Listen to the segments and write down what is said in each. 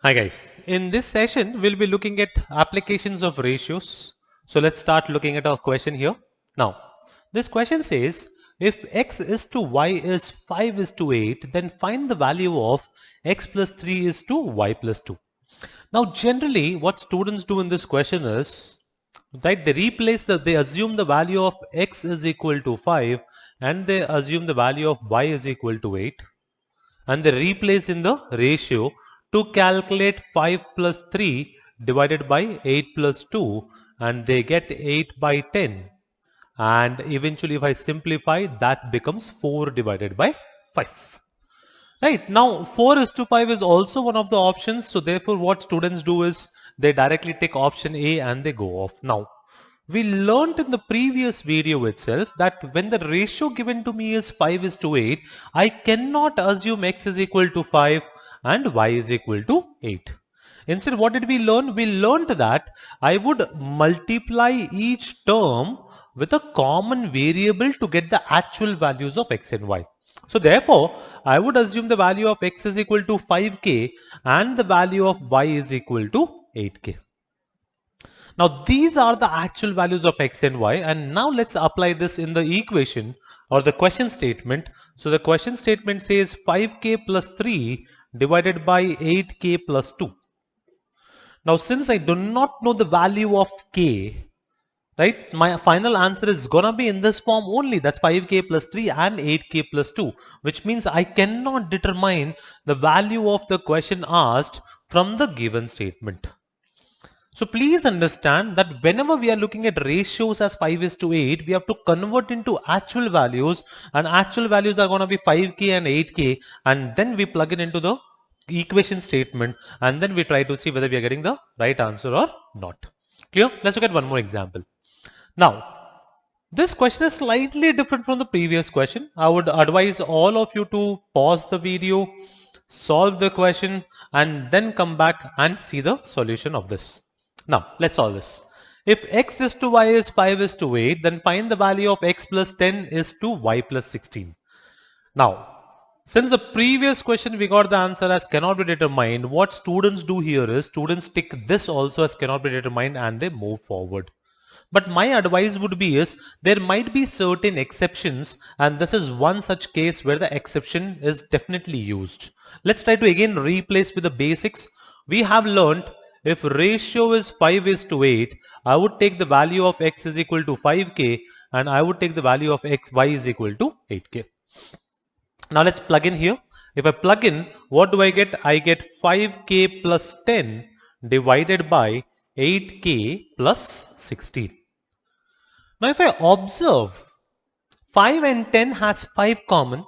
Hi guys, in this session we'll be looking at applications of ratios. So let's start looking at our question here. Now, this question says if x is to y is 5 is to 8, then find the value of x plus 3 is to y plus 2. Now generally what students do in this question is, right, they assume the value of x is equal to 5 and they assume the value of y is equal to 8 and they replace in the ratio to calculate 5 plus 3 divided by 8 plus 2 and they get 8 by 10, and eventually if I simplify that becomes 4 divided by 5. Right, now 4 is to 5 is also one of the options, so therefore what students do is they directly take option A and they go off. Now we learned in the previous video itself that when the ratio given to me is 5 is to 8, I cannot assume x is equal to 5 and y is equal to 8. Instead, what did we learn? We learned that I would multiply each term with a common variable to get the actual values of x and y. So therefore, I would assume the value of x is equal to 5k and the value of y is equal to 8k. Now these are the actual values of x and y, and now let's apply this in the equation or the question statement. So the question statement says 5k plus 3 divided by 8k plus 2. Now since I do not know the value of k, right, my final answer is gonna be in this form only, that's 5k plus 3 and 8k plus 2, which means I cannot determine the value of the question asked from the given statement. So please understand that whenever we are looking at ratios as 5 is to 8, we have to convert into actual values, and actual values are going to be 5k and 8k, and then we plug it into the equation statement and then we try to see whether we are getting the right answer or not. Clear? Let's look at one more example. Now, this question is slightly different from the previous question. I would advise all of you to pause the video, solve the question, and then come back and see the solution of this. Now, let's solve this. If x is to y is 5 is to 8, then find the value of x plus 10 is to y plus 16. Now, since the previous question we got the answer as cannot be determined, what students do here is students tick this also as cannot be determined and they move forward. But my advice would be is there might be certain exceptions, and this is one such case where the exception is definitely used. Let's try to again replace with the basics. We have learned if ratio is 5 is to 8, I would take the value of x is equal to 5k and I would take the value of y is equal to 8k. Now let's plug in here. If I plug in, what do I get? I get 5k plus 10 divided by 8k plus 16. Now if I observe, 5 and 10 has 5 common,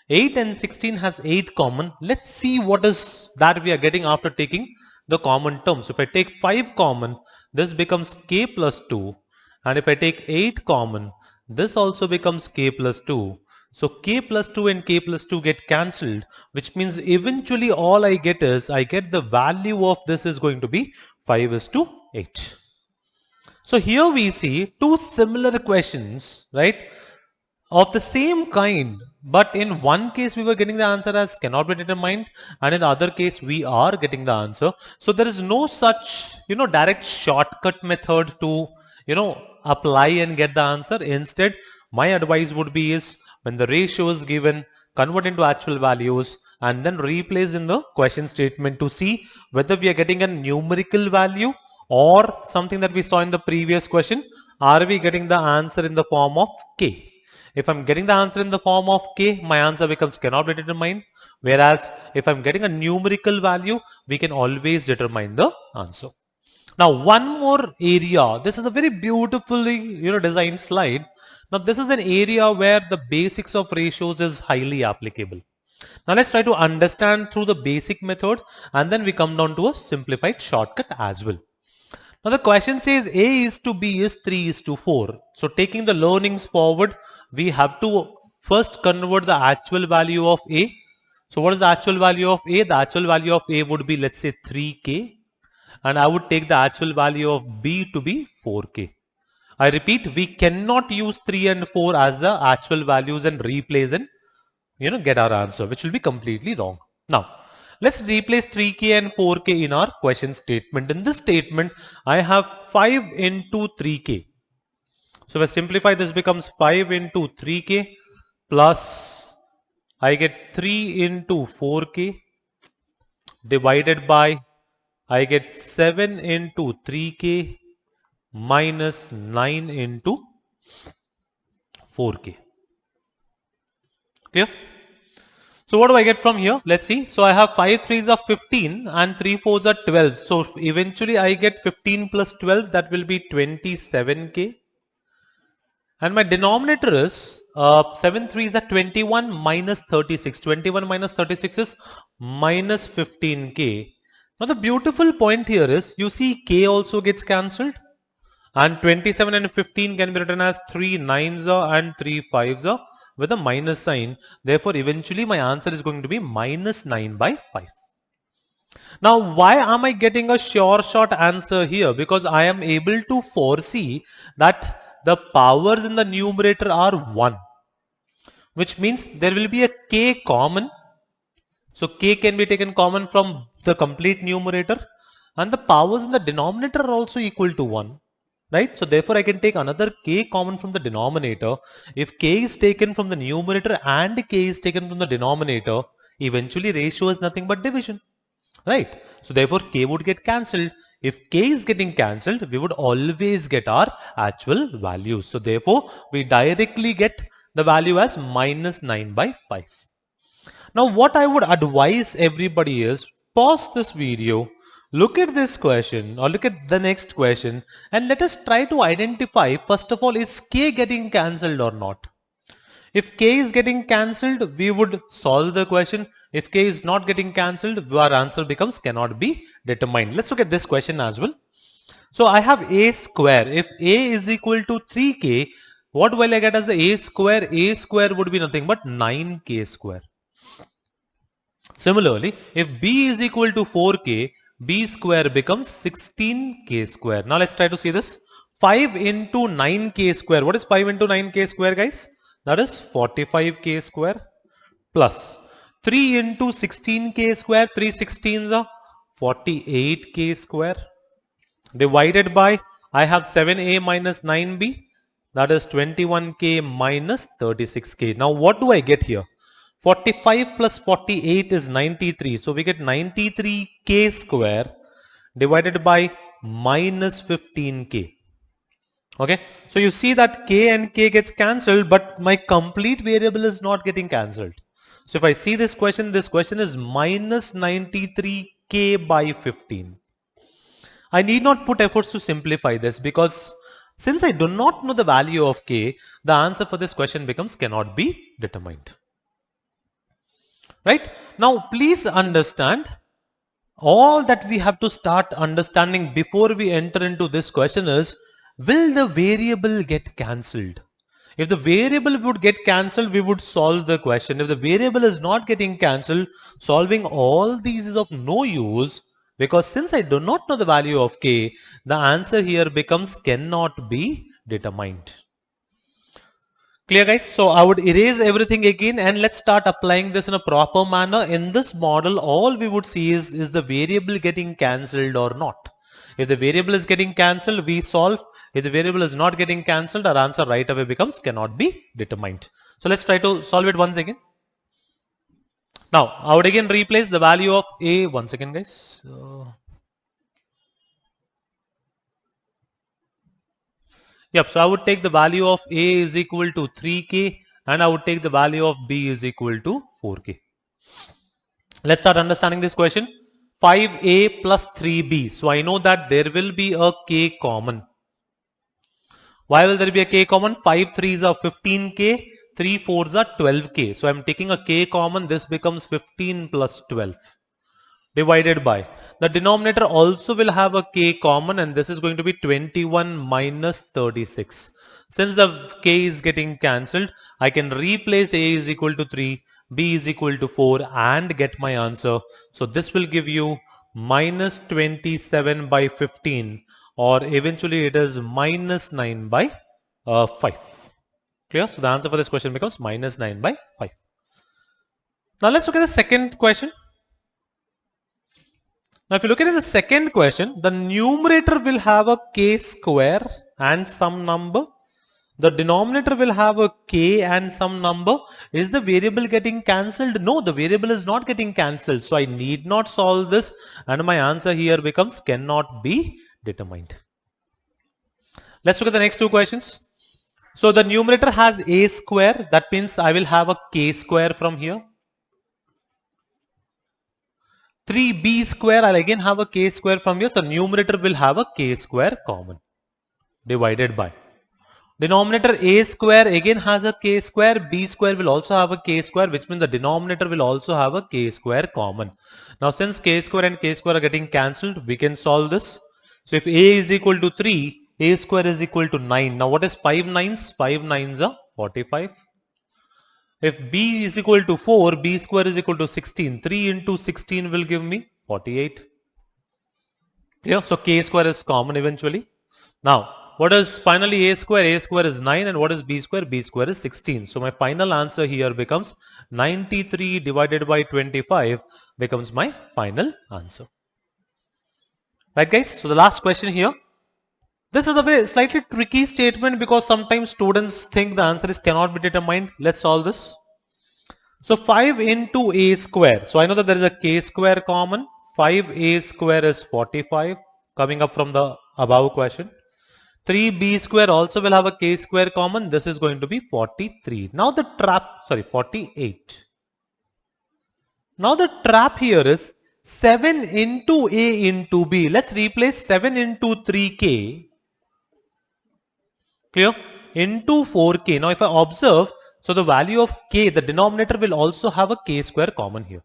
8 and 16 has 8 common. Let's see what is that we are getting after taking the common terms. If I take 5 common, this becomes k plus 2, and if I take 8 common, this also becomes k plus 2. So k plus 2 and k plus 2 get cancelled, which means eventually all I get is I get the value of this is going to be 5 is to 8. So here we see two similar questions, right, of the same kind, but in one case we were getting the answer as cannot be determined, and in the other case we are getting the answer. So there is no such, direct shortcut method to, apply and get the answer. Instead, my advice would be is when the ratio is given, convert into actual values and then replace in the question statement to see whether we are getting a numerical value or something that we saw in the previous question. Are we getting the answer in the form of k? If I'm getting the answer in the form of k, my answer becomes cannot be determined. Whereas if I'm getting a numerical value, we can always determine the answer. Now one more area. This is a very beautifully designed slide. Now this is an area where the basics of ratios is highly applicable. Now let's try to understand through the basic method and then we come down to a simplified shortcut as well. Now the question says A is to B is 3 is to 4. So taking the learnings forward, we have to first convert the actual value of A. So what is the actual value of A? The actual value of A would be, let's say, 3k, and I would take the actual value of B to be 4k. I repeat, we cannot use 3 and 4 as the actual values and replace and get our answer, which will be completely wrong. Now Let's replace 3k and 4k in our question statement. In this statement, I have 5 into 3k. So if I simplify, this becomes 5 into 3k plus I get 3 into 4k divided by I get 7 into 3k minus 9 into 4k. Clear? So what do I get from here? Let's see. So I have 5 threes are 15 and 3 fours are 12. So eventually I get 15 plus 12, that will be 27k. And my denominator is 7 threes are 21 minus 36. 21 minus 36 is minus 15k. Now the beautiful point here is, you see k also gets cancelled. And 27 and 15 can be written as 3 nines and 3 fives with a minus sign. Therefore, eventually my answer is going to be minus 9 by 5. Now, why am I getting a sure shot answer here? Because I am able to foresee that the powers in the numerator are 1, which means there will be a k common. So k can be taken common from the complete numerator, and the powers in the denominator are also equal to 1. Right? So therefore I can take another k common from the denominator. If k is taken from the numerator and k is taken from the denominator, eventually ratio is nothing but division. Right? So therefore k would get cancelled. If k is getting cancelled, we would always get our actual value. So therefore we directly get the value as minus 9 by 5. Now what I would advise everybody is, pause this video, look at this question or look at the next question, and let us try to identify, first of all, is k getting cancelled or not. If k is getting cancelled, we would solve the question. If k is not getting cancelled, our answer becomes cannot be determined. Let's look at this question as well. So I have a square. If a is equal to 3k, what will I get as the a square? A square would be nothing but 9k square. Similarly, if b is equal to 4k, b square becomes 16k square. Now let's try to see this. 5 into 9k square. What is 5 into 9k square, guys? That is 45k square plus 3 into 16k square. 3 16s are 48k square divided by, I have 7a minus 9b. That is 21k minus 36k. Now what do I get here? 45 plus 48 is 93. So we get 93k square divided by minus 15k. Okay. So you see that k and k gets cancelled, but my complete variable is not getting cancelled. So if I see this question is minus 93k by 15. I need not put efforts to simplify this, because since I do not know the value of k, the answer for this question becomes cannot be determined. Right? Now, please understand, all that we have to start understanding before we enter into this question is, will the variable get cancelled? If the variable would get cancelled, we would solve the question. If the variable is not getting cancelled, solving all these is of no use, because since I do not know the value of k, the answer here becomes cannot be determined. Clear, guys? So I would erase everything again and let's start applying this in a proper manner. In this model, all we would see is the variable getting cancelled or not. If the variable is getting cancelled, we solve. If the variable is not getting cancelled, our answer right away becomes cannot be determined. So let's try to solve it once again. Now, I would again replace the value of a. Once again, guys. Yep, so I would take the value of a is equal to 3k and I would take the value of b is equal to 4k. Let's start understanding this question. 5a plus 3b. So I know that there will be a k common. Why will there be a k common? 5 3s are 15k, 3 4s are 12k. So I'm taking a k common. This becomes 15 plus 12 divided by, the denominator also will have a k common, and this is going to be 21 minus 36. Since the k is getting cancelled, I can replace a is equal to 3, b is equal to 4 and get my answer. So this will give you minus 27 by 15, or eventually it is minus 9 by 5. Clear? So the answer for this question becomes minus 9 by 5. Now let's look at the second question. Now if you look at the second question, the numerator will have a k square and some number. The denominator will have a k and some number. Is the variable getting cancelled? No, the variable is not getting cancelled. So I need not solve this, and my answer here becomes cannot be determined. Let's look at the next two questions. So the numerator has a square. That means I will have a k square from here. 3b square, I'll again have a k square from here. So numerator will have a k square common divided by. Denominator a square again has a k square. B square will also have a k square, which means the denominator will also have a k square common. Now since k square and k square are getting cancelled, we can solve this. So if a is equal to 3, a square is equal to 9. Now what is 5 nines? 5 nines are 45. If b is equal to 4, b square is equal to 16. 3 into 16 will give me 48. Yeah, so k square is common eventually. Now, what is finally a square? A square is 9, and what is b square? B square is 16. So my final answer here becomes 93 divided by 25 becomes my final answer. Right guys, so the last question here. This is a very slightly tricky statement because sometimes students think the answer is cannot be determined. Let's solve this. So 5 into a square. So I know that there is a k square common. 5a square is 45 coming up from the above question. 3b square also will have a k square common. This is going to be 43. Now the trap, 48. Now the trap here is 7 into a into b. Let's replace 7 into 3k. Clear? Into 4k. Now if I observe, so the value of k, the denominator will also have a k square common here.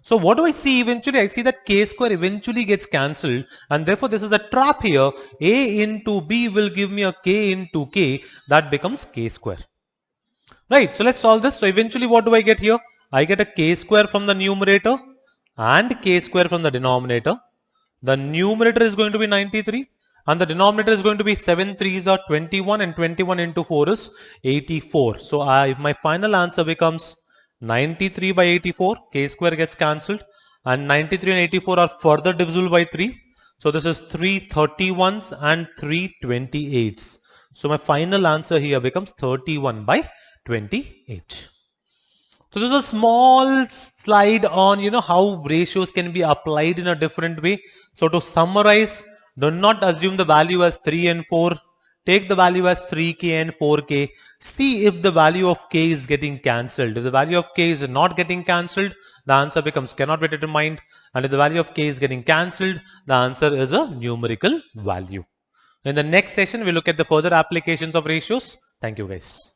So what do I see eventually? I see that k square eventually gets cancelled, and therefore this is a trap here. A into b will give me a k into k, that becomes k square. Right, so let's solve this. So eventually what do I get here? I get a k square from the numerator and k square from the denominator. The numerator is going to be 93 and the denominator is going to be 7 3s are 21, and 21 into 4 is 84. So my final answer becomes 93 by 84, k square gets cancelled, and 93 and 84 are further divisible by 3. So this is 3 31s and 3 28s. So my final answer here becomes 31 by 28. So this is a small slide on how ratios can be applied in a different way. So to summarize, do not assume the value as 3 and 4. Take the value as 3k and 4k. See if the value of k is getting cancelled. If the value of k is not getting cancelled, the answer becomes cannot be determined. And if the value of k is getting cancelled, the answer is a numerical value. In the next session, we'll look at the further applications of ratios. Thank you guys.